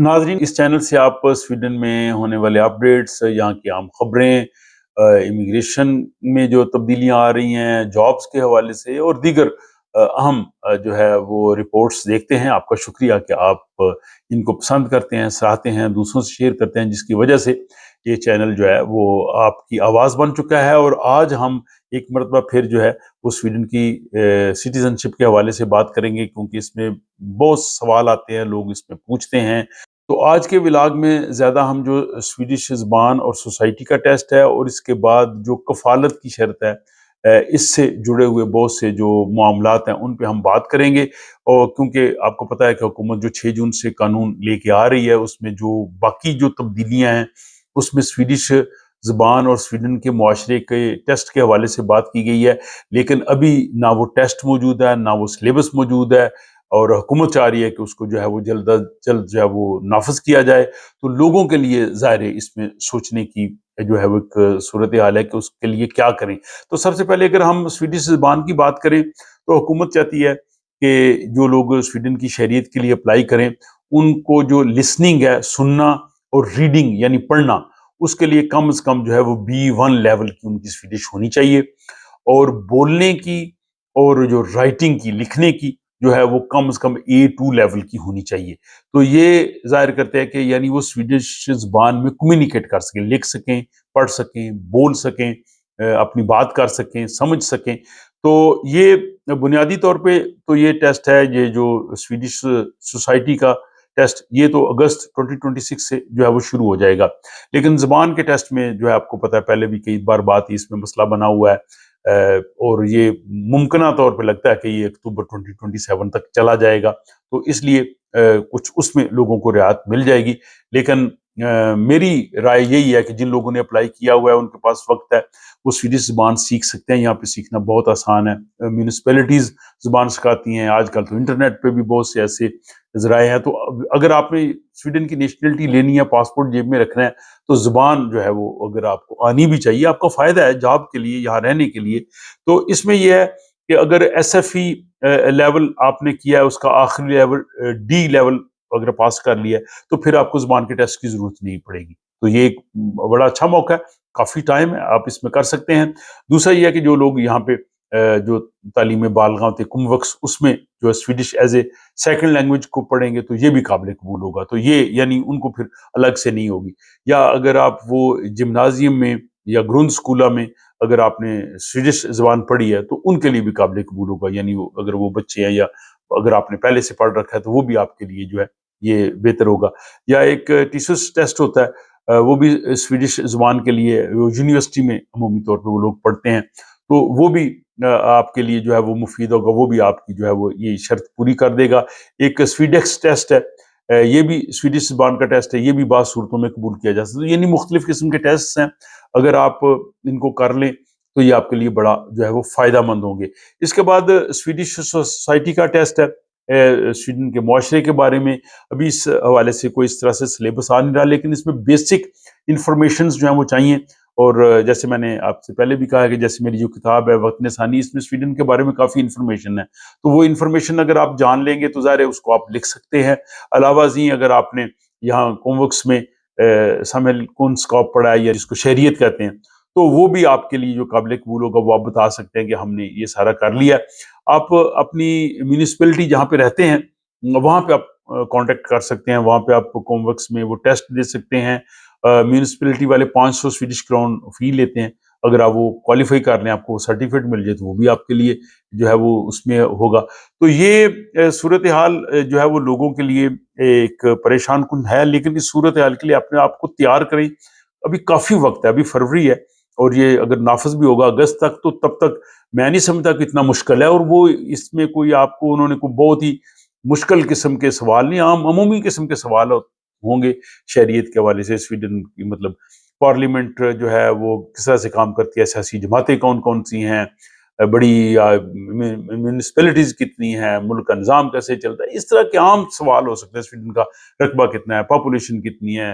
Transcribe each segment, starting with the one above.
नाज़रीन, इस चैनल से आप स्वीडन में होने वाले अपडेट्स, यहाँ की आम खबरें, इमिग्रेशन में जो तब्दीलियाँ आ रही हैं, जॉब्स के हवाले से और दीगर अहम जो है वो रिपोर्ट्स देखते हैं। आपका शुक्रिया कि आप इनको पसंद करते हैं, सराहते हैं, दूसरों से शेयर करते हैं, जिसकी वजह से ये चैनल जो है वो आपकी आवाज़ बन चुका है। और आज हम एक मरतबा फिर जो है वो स्वीडन की सिटीज़नशिप के हवाले से बात करेंगे, क्योंकि इसमें बहुत सवाल आते हैं, लोग इसमें पूछते हैं। तो आज के व्लॉग में ज़्यादा हम जो स्वीडिश ज़बान और सोसाइटी का टेस्ट है और इसके बाद जो कफ़ालत की शर्त है, इससे जुड़े हुए बहुत से जो मामलात हैं उन पे हम बात करेंगे। और क्योंकि आपको पता है कि हुकूमत जो 6 जून से कानून लेके आ रही है, उसमें जो बाकी जो तब्दीलियाँ हैं उसमें स्वीडिश ज़बान और स्वीडन के मुआशरे के टेस्ट के हवाले से बात की गई है। लेकिन अभी ना वो टेस्ट मौजूद है, ना वो सिलेबस मौजूद है, और हुकूमत चाह रही है कि उसको जो है वो जल्द अज जल्द जो है वो नाफिज किया जाए। तो लोगों के लिए ज़ाहिर है इसमें सोचने की जो है वो एक सूरत हाल है कि उसके लिए क्या करें। तो सबसे पहले अगर हम स्वीडिश ज़बान की बात करें, तो हुकूमत चाहती है कि जो लोग स्वीडन की शहरियत के लिए अप्लाई करें, उनको जो लिसनिंग है, सुनना और रीडिंग यानी पढ़ना, उसके लिए कम से कम जो है वो B1 लेवल की उनकी स्वीडिश होनी चाहिए। और बोलने की और जो राइटिंग की, लिखने की जो है वो कम से कम A2 लेवल की होनी चाहिए। तो ये ज़ाहिर करते हैं कि यानी वो स्वीडिश ज़बान में कम्युनिकेट कर सकें, लिख सकें, पढ़ सकें, बोल सकें, अपनी बात कर सकें, समझ सकें। तो ये बुनियादी तौर पे तो ये टेस्ट है, ये जो स्वीडिश सोसाइटी का टेस्ट, ये तो अगस्त 2026 से जो है वो शुरू हो जाएगा। लेकिन ज़बान के टेस्ट में जो है आपको पता है पहले भी कई बार बात इसमें मसला बना हुआ है, और ये मुमकिना तौर पे लगता है कि ये अक्टूबर 2027 तक चला जाएगा। तो इसलिए कुछ उसमें लोगों को रियायत मिल जाएगी। लेकिन मेरी राय यही है कि जिन लोगों ने अप्लाई किया हुआ है उनके पास वक्त है, वो स्वीडिश ज़बान सीख सकते हैं। यहाँ पे सीखना बहुत आसान है। म्यूनिसिपैलिटीज़ ज़बान सिखाती हैं, आजकल तो इंटरनेट पे भी बहुत से ऐसे ज़राए हैं। तो अगर आपने स्वीडन की नेशनलिटी लेनी है, पासपोर्ट जेब में रखना है, तो ज़ुबान जो है वो अगर आपको आनी भी चाहिए, आपका फ़ायदा है जॉब के लिए, यहाँ रहने के लिए। तो इसमें ये है कि अगर एसएफई लेवल आपने किया है, उसका आखिरी लेवल डी लेवल अगर पास कर लिया है, तो फिर आपको ज़ुबान के टेस्ट की ज़रूरत नहीं पड़ेगी। तो ये एक बड़ा अच्छा मौका है, काफ़ी टाइम है, आप इसमें कर सकते हैं। दूसरा ये है कि जो लोग यहाँ पे जो तालीम बालिगा होती है, कुमवक्स, उसमें जो है Swedish as a second language को पढ़ेंगे, तो ये भी काबिल कबूल होगा। तो ये यानी उनको फिर अलग से नहीं होगी। या अगर आप वो जिम्नाजियम में या ग्रुंड स्कूला में अगर आपने स्वीडिश ज़बान पढ़ी है, तो उनके लिए भी काबिल कबूल होगा। यानी वो अगर वो बच्चे हैं, या अगर आपने पहले से पढ़ रखा है, तो वो भी आपके लिए जो है ये बेहतर होगा। या एक टीसस टेस्ट होता है, वो भी स्वीडिश ज़बान के लिए वो यूनिवर्सिटी में अमूमी तौर पे वो लोग पढ़ते हैं। तो वो भी आपके लिए जो है वो मुफ़ीद होगा, वो भी आपकी जो है वो ये शर्त पूरी कर देगा। एक स्वीडेक्स टेस्ट है, ये भी स्वीडिश ज़बान का टेस्ट है, ये भी बाज़ सूरतों में कबूल किया जा सकता है। तो यानी मुख्तलिफ़ किस्म के टेस्ट्स हैं, अगर आप इनको कर लें, तो ये आपके लिए बड़ा जो है वो फ़ायदेमंद होंगे। इसके बाद स्वीडिश सोसाइटी का टेस्ट है, स्वीडन के मुआशरे के बारे में। अभी इस हवाले से कोई इस तरह से सिलेबस आ नहीं रहा, लेकिन इसमें बेसिक इन्फॉर्मेशंस जो हैं वो चाहिए। और जैसे मैंने आपसे पहले भी कहा है कि जैसे मेरी जो किताब है वतन सानी, इसमें स्वीडन के बारे में काफ़ी इन्फॉर्मेशन है। तो वो इन्फॉर्मेशन अगर आप जान लेंगे, तो ज़ाहिर है उसको आप लिख सकते हैं। अलावा जी अगर आपने यहाँ कॉमवर्क्स में शामिल कौन स्कॉप पढ़ा है, या जिसको शहरियत कहते हैं, तो वो भी आपके लिए जो काबिल कबूल होगा, वो आप बता सकते हैं कि हमने ये सारा कर लिया है। आप अपनी म्यूनिसिपैलिटी जहाँ पे रहते हैं, वहाँ पे आप कांटेक्ट कर सकते हैं, वहाँ पे आप कॉमवर्क्स में वो टेस्ट दे सकते हैं। म्यूनिसिपैलिटी वाले 500 स्वीडिश क्राउन फी लेते हैं। अगर आप वो क्वालिफाई कर लें, आपको सर्टिफिकेट मिल जाए, तो वो भी आपके लिए जो है वो उसमें होगा। तो ये सूरत हाल जो है वो लोगों के लिए एक परेशान कुन है, लेकिन इस सूरत हाल के लिए अपने आप को तैयार करें। अभी काफ़ी वक्त है, अभी फरवरी है, और ये अगर नाफिज भी होगा अगस्त तक, तो तब तक मैं नहीं समझता कि इतना मुश्किल है। और वो इसमें कोई आपको उन्होंने कोई बहुत ही मुश्किल किस्म के सवाल नहीं, आम अमूमी किस्म के सवाल होंगे शहरियत के हवाले से। स्वीडन की मतलब पार्लियामेंट जो है वो किस तरह से काम करती है, सियासी जमातें कौन कौन सी हैं, बड़ी म्यूनिसिपैलिटीज कितनी हैं, मुल्क का निज़ाम कैसे चलता है, इस तरह के आम सवाल हो सकते हैं। स्वीडन का रकबा कितना है, पॉपुलेशन कितनी है,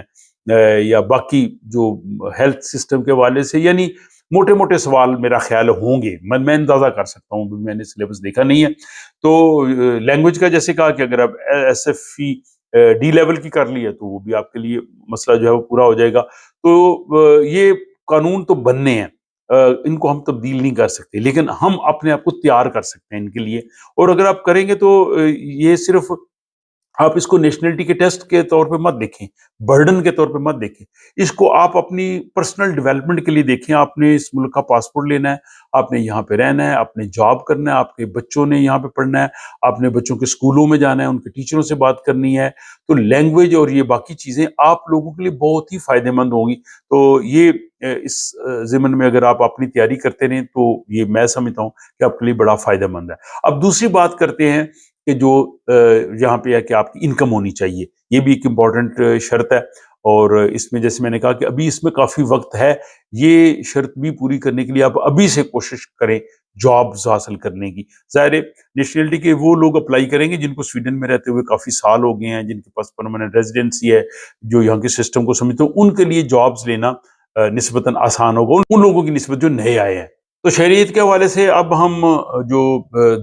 या बाकी जो हेल्थ सिस्टम के हवाले से, यानी मोटे मोटे सवाल मेरा ख्याल होंगे। मैं अंदाज़ा कर सकता हूँ, मैंने सिलेबस देखा नहीं है। तो लैंग्वेज का जैसे कहा कि अगर आप एस एफ ڈی لیول کی کر لی ہے تو وہ بھی آپ کے لیے مسئلہ جو ہے وہ پورا ہو جائے گا. تو یہ قانون تو بننے ہیں، ان کو ہم تبدیل نہیں کر سکتے، لیکن ہم اپنے آپ کو تیار کر سکتے ہیں ان کے لیے. اور اگر آپ کریں گے تو یہ صرف آپ اس کو نیشنلٹی کے ٹیسٹ کے طور پہ مت دیکھیں، برڈن کے طور پہ مت دیکھیں، اس کو آپ اپنی پرسنل ڈیولپمنٹ کے لیے دیکھیں. آپ نے اس ملک کا پاسپورٹ لینا ہے، آپ نے یہاں پہ رہنا ہے، آپ نے جاب کرنا ہے، آپ کے بچوں نے یہاں پہ پڑھنا ہے، آپ نے بچوں کے اسکولوں میں جانا ہے، ان کے ٹیچروں سے بات کرنی ہے. تو لینگویج اور یہ باقی چیزیں آپ لوگوں کے لیے بہت ہی فائدہ مند ہوں گی. تو یہ اس ضمن میں اگر آپ اپنی تیاری کرتے رہیں تو یہ میں سمجھتا ہوں کہ آپ کے لیے بڑا فائدہ مند ہے. اب دوسری بات کرتے ہیں کہ جو یہاں پہ ہے کہ آپ کی انکم ہونی چاہیے، یہ بھی ایک امپورٹنٹ شرط ہے. اور اس میں جیسے میں نے کہا کہ ابھی اس میں کافی وقت ہے، یہ شرط بھی پوری کرنے کے لیے آپ ابھی سے کوشش کریں جابز حاصل کرنے کی. ظاہر ہے نیشنلٹی کے وہ لوگ اپلائی کریں گے جن کو سویڈن میں رہتے ہوئے کافی سال ہو گئے ہیں، جن کے پاس پرماننٹ ریزیڈنسی ہے، جو یہاں کے سسٹم کو سمجھتے ہیں، ان کے لیے جابز لینا نسبتاً آسان ہوگا ان لوگوں کی نسبت جو نئے آئے ہیں. تو شہریت کے حوالے سے اب ہم جو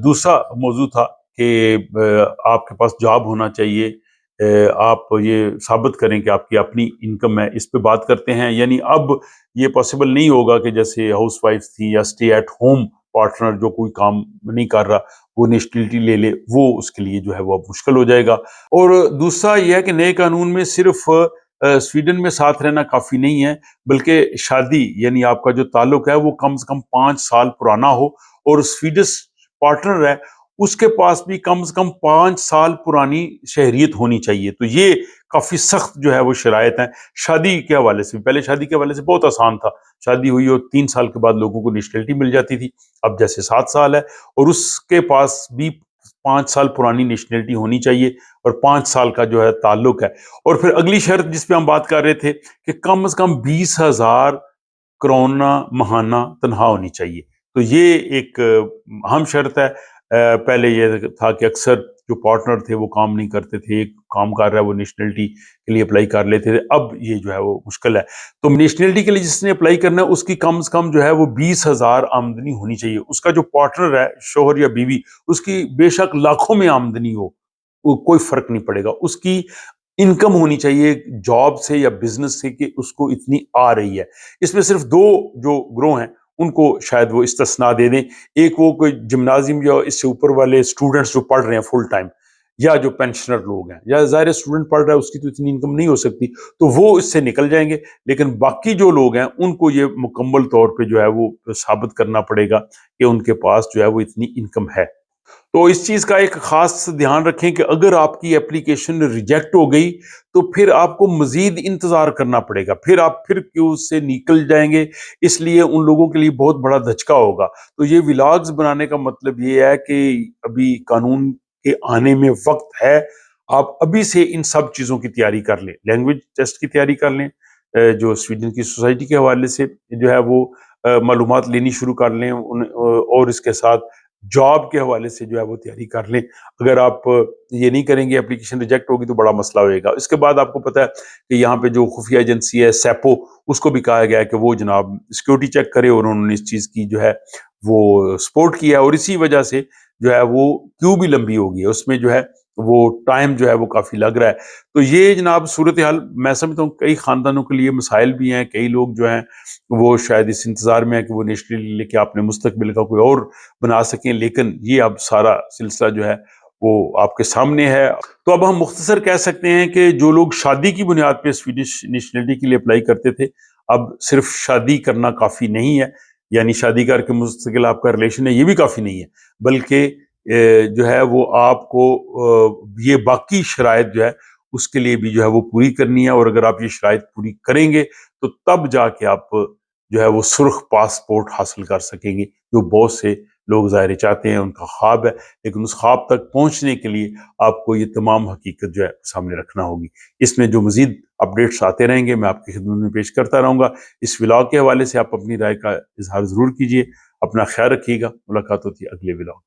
دوسرا موضوع تھا کہ آپ کے پاس جاب ہونا چاہیے، آپ یہ ثابت کریں کہ آپ کی اپنی انکم ہے، اس پہ بات کرتے ہیں. یعنی اب یہ پاسبل نہیں ہوگا کہ جیسے ہاؤس وائف تھی یا اسٹے ایٹ ہوم پارٹنر جو کوئی کام نہیں کر رہا وہ نیشنلٹی لے لے، وہ اس کے لیے جو ہے وہ اب مشکل ہو جائے گا. اور دوسرا یہ ہے کہ نئے قانون میں صرف سویڈن میں ساتھ رہنا کافی نہیں ہے، بلکہ شادی یعنی آپ کا جو تعلق ہے وہ کم سے کم 5 سال پرانا ہو، اور سویڈش پارٹنر ہے اس کے پاس بھی کم سے کم 5 سال پرانی شہریت ہونی چاہیے. تو یہ کافی سخت جو ہے وہ شرائط ہیں. شادی کے حوالے سے پہلے شادی کے حوالے سے بہت آسان تھا، شادی ہوئی اور 3 سال کے بعد لوگوں کو نیشنلٹی مل جاتی تھی. اب جیسے 7 سال ہے اور اس کے پاس بھی 5 سال پرانی نیشنلٹی ہونی چاہیے اور 5 سال کا جو ہے تعلق ہے. اور پھر اگلی شرط جس پہ ہم بات کر رہے تھے کہ کم از کم 20,000 کرونا ماہانہ تنخواہ ہونی چاہیے. تو یہ ایک اہم شرط ہے. پہلے یہ تھا کہ اکثر جو پارٹنر تھے وہ کام نہیں کرتے تھے، ایک کام کر رہا ہے وہ نیشنلٹی کے لیے اپلائی کر لیتے تھے، اب یہ جو ہے وہ مشکل ہے. تو نیشنلٹی کے لیے جس نے اپلائی کرنا ہے اس کی کم سے کم جو ہے وہ 20,000 آمدنی ہونی چاہیے. اس کا جو پارٹنر ہے شوہر یا بیوی، اس کی بے شک لاکھوں میں آمدنی ہو، کوئی فرق نہیں پڑے گا، اس کی انکم ہونی چاہیے جاب سے یا بزنس سے کہ اس کو اتنی آ رہی ہے. اس میں صرف دو جو گروہ ہیں ان کو شاید وہ استثناء دے دیں، ایک وہ کوئی جمنازیم یا اس سے اوپر والے اسٹوڈنٹس جو پڑھ رہے ہیں فل ٹائم، یا جو پینشنر لوگ ہیں، یا ظاہر اسٹوڈنٹ پڑھ رہا ہے اس کی تو اتنی انکم نہیں ہو سکتی تو وہ اس سے نکل جائیں گے. لیکن باقی جو لوگ ہیں ان کو یہ مکمل طور پہ جو ہے وہ ثابت کرنا پڑے گا کہ ان کے پاس جو ہے وہ اتنی انکم ہے. تو اس چیز کا ایک خاص دھیان رکھیں کہ اگر آپ کی اپلیکیشن ریجیکٹ ہو گئی تو پھر آپ کو مزید انتظار کرنا پڑے گا، پھر آپ پھر کیوں اس سے نکل جائیں گے. اس لیے ان لوگوں کے لیے بہت بڑا دھچکا ہوگا. تو یہ ولاگز بنانے کا مطلب یہ ہے کہ ابھی قانون کے آنے میں وقت ہے، آپ ابھی سے ان سب چیزوں کی تیاری کر لیں. لینگویج ٹیسٹ کی تیاری کر لیں، جو سویڈن کی سوسائٹی کے حوالے سے جو ہے وہ معلومات لینی شروع کر لیں، اور اس کے ساتھ جاب کے حوالے سے جو ہے وہ تیاری کر لیں. اگر آپ یہ نہیں کریں گے اپلیکیشن ریجیکٹ ہوگی تو بڑا مسئلہ ہوئے گا. اس کے بعد آپ کو پتہ ہے کہ یہاں پہ جو خفیہ ایجنسی ہے سیپو، اس کو بھی کہا گیا ہے کہ وہ جناب سیکیورٹی چیک کرے، اور انہوں نے اس چیز کی جو ہے وہ سپورٹ کیا ہے، اور اسی وجہ سے جو ہے وہ کیوں بھی لمبی ہو گئی ہے، اس میں جو ہے وہ ٹائم جو ہے وہ کافی لگ رہا ہے. تو یہ جناب صورتحال میں سمجھتا ہوں کئی خاندانوں کے لیے مسائل بھی ہیں. کئی لوگ جو ہیں وہ شاید اس انتظار میں ہیں کہ وہ نیشنل لے کے اپنے مستقبل کا کوئی اور بنا سکیں، لیکن یہ اب سارا سلسلہ جو ہے وہ آپ کے سامنے ہے. تو اب ہم مختصر کہہ سکتے ہیں کہ جو لوگ شادی کی بنیاد پہ سویڈش نیشنلٹی کے لیے اپلائی کرتے تھے، اب صرف شادی کرنا کافی نہیں ہے، یعنی شادی کر کے مستقل آپ کا ریلیشن ہے یہ بھی کافی نہیں ہے، بلکہ جو ہے وہ آپ کو یہ باقی شرائط جو ہے اس کے لیے بھی جو ہے وہ پوری کرنی ہے. اور اگر آپ یہ شرائط پوری کریں گے تو تب جا کے آپ جو ہے وہ سرخ پاسپورٹ حاصل کر سکیں گے، جو بہت سے لوگ ظاہر چاہتے ہیں، ان کا خواب ہے. لیکن اس خواب تک پہنچنے کے لیے آپ کو یہ تمام حقیقت جو ہے سامنے رکھنا ہوگی. اس میں جو مزید اپڈیٹس آتے رہیں گے میں آپ کی خدمت میں پیش کرتا رہوں گا. اس ولاگ کے حوالے سے آپ اپنی رائے کا اظہار ضرور کیجیے. اپنا خیال رکھیے گا. ملاقات ہوتی ہے اگلے ولاگ.